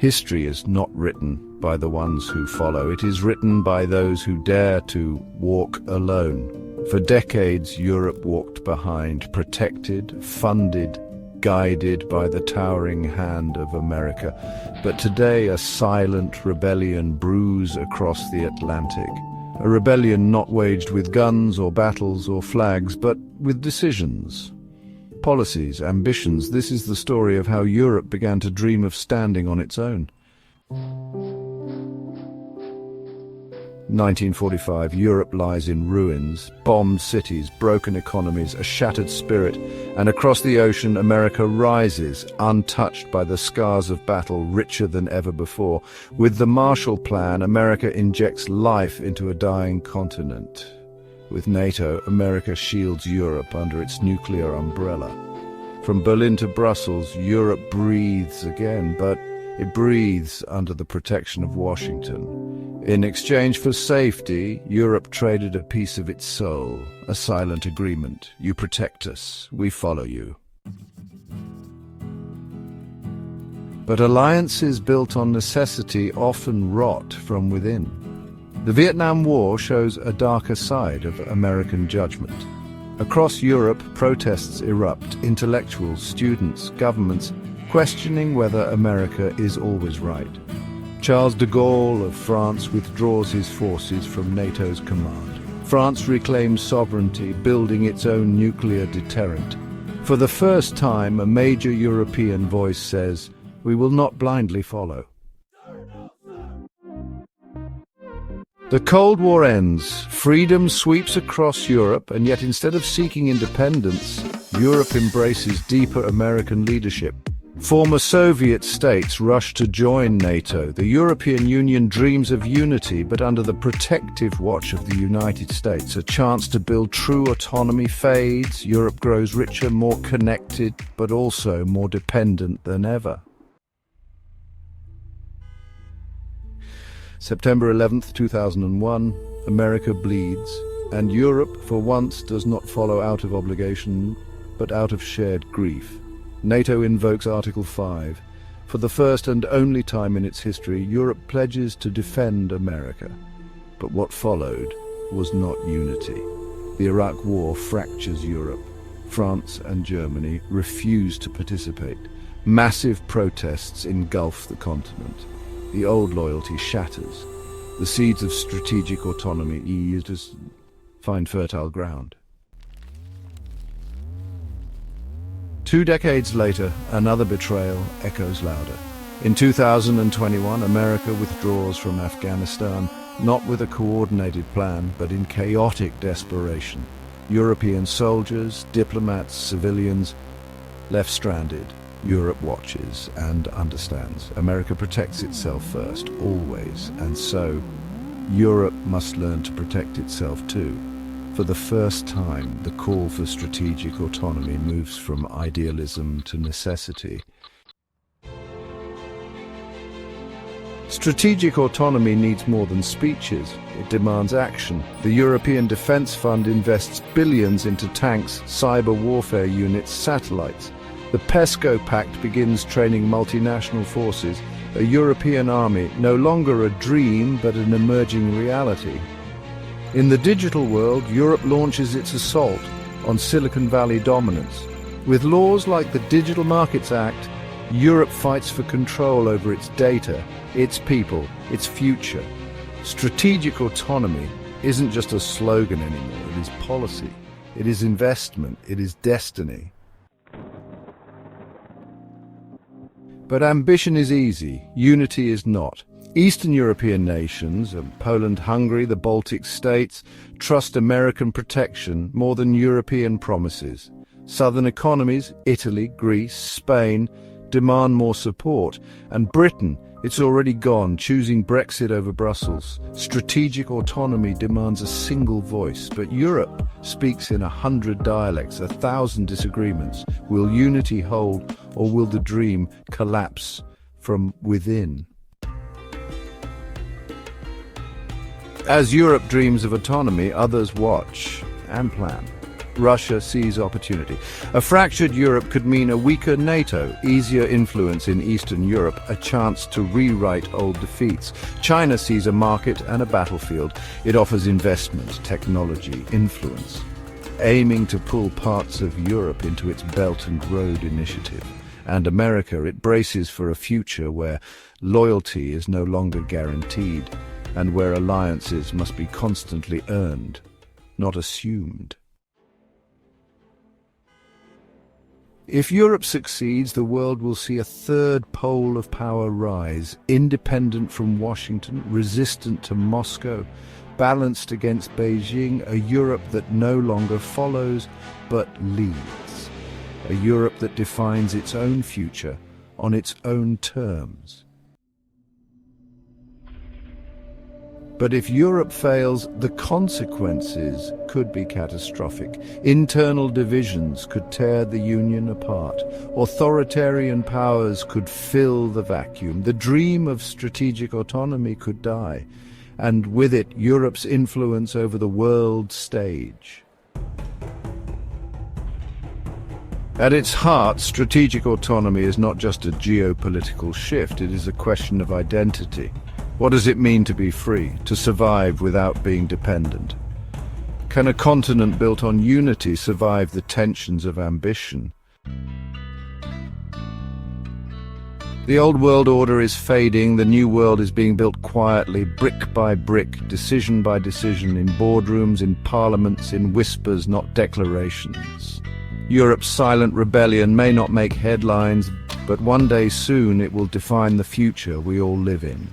History is not written by the ones who follow. It is written by those who dare to walk alone. For decades, Europe walked behind, protected, funded, guided by the towering hand of America. But today, a silent rebellion brews across the Atlantic. A rebellion not waged with guns or battles or flags, but with decisions, policies, ambitions. This is the story of how Europe began to dream of standing on its own. 1945, Europe lies in ruins, bombed cities, broken economies, a shattered spirit, and across the ocean, America rises, untouched by the scars of battle, richer than ever before. With the Marshall Plan, America injects life into a dying continent. With NATO, America shields Europe under its nuclear umbrella. From Berlin to Brussels, Europe breathes again, but it breathes under the protection of Washington. In exchange for safety, Europe traded a piece of its soul, a silent agreement. You protect us, we follow you. But alliances built on necessity often rot from within. The Vietnam War shows a darker side of American judgment. Across Europe, protests erupt, intellectuals, students, governments, questioning whether America is always right. Charles de Gaulle of France withdraws his forces from NATO's command. France reclaims sovereignty, building its own nuclear deterrent. For the first time, a major European voice says, "We will not blindly follow." The Cold War ends, freedom sweeps across Europe, and yet instead of seeking independence, Europe embraces deeper American leadership. Former Soviet states rush to join NATO. The European Union dreams of unity, but under the protective watch of the United States. A chance to build true autonomy fades. Europe grows richer, more connected, but also more dependent than ever. September 11th, 2001, America bleeds, and Europe, for once, does not follow out of obligation, but out of shared grief. NATO invokes Article 5. For the first and only time in its history, Europe pledges to defend America. But what followed was not unity. The Iraq War fractures Europe. France and Germany refuse to participate. Massive protests engulf the continent. The old loyalty shatters. The seeds of strategic autonomy just find fertile ground. 2 decades later, another betrayal echoes louder. In 2021, America withdraws from Afghanistan, not with a coordinated plan, but in chaotic desperation. European soldiers, diplomats, civilians left stranded. Europe watches and understands. America protects itself first, always, and so Europe must learn to protect itself too. For the first time, the call for strategic autonomy moves from idealism to necessity. Strategic autonomy needs more than speeches. It demands action. The European Defence Fund invests billions into tanks, cyber warfare units, satellites. The PESCO Pact begins training multinational forces, a European army, no longer a dream but an emerging reality. In the digital world, Europe launches its assault on Silicon Valley dominance. With laws like the Digital Markets Act, Europe fights for control over its data, its people, its future. Strategic autonomy isn't just a slogan anymore, it is policy, it is investment, it is destiny. But ambition is easy, unity is not. Eastern European nations, Poland, Hungary, the Baltic states, trust American protection more than European promises. Southern economies, Italy, Greece, Spain, demand more support. And Britain, it's already gone, choosing Brexit over Brussels. Strategic autonomy demands a single voice, but Europe speaks in 100 dialects, 1,000 disagreements. Will unity hold, or will the dream collapse from within? As Europe dreams of autonomy, others watch and plan. Russia sees opportunity. A fractured Europe could mean a weaker NATO, easier influence in Eastern Europe, a chance to rewrite old defeats. China sees a market and a battlefield. It offers investment, technology, influence, aiming to pull parts of Europe into its Belt and Road Initiative. And America, it braces for a future where loyalty is no longer guaranteed and where alliances must be constantly earned, not assumed. If Europe succeeds, the world will see a third pole of power rise, independent from Washington, resistant to Moscow, balanced against Beijing, a Europe that no longer follows but leads, a Europe that defines its own future on its own terms. But if Europe fails, the consequences could be catastrophic. Internal divisions could tear the Union apart. Authoritarian powers could fill the vacuum. The dream of strategic autonomy could die, and with it, Europe's influence over the world stage. At its heart, strategic autonomy is not just a geopolitical shift, it is a question of identity. What does it mean to be free, to survive without being dependent? Can a continent built on unity survive the tensions of ambition? The old world order is fading, the new world is being built quietly, brick by brick, decision by decision, in boardrooms, in parliaments, in whispers, not declarations. Europe's silent rebellion may not make headlines, but one day soon it will define the future we all live in.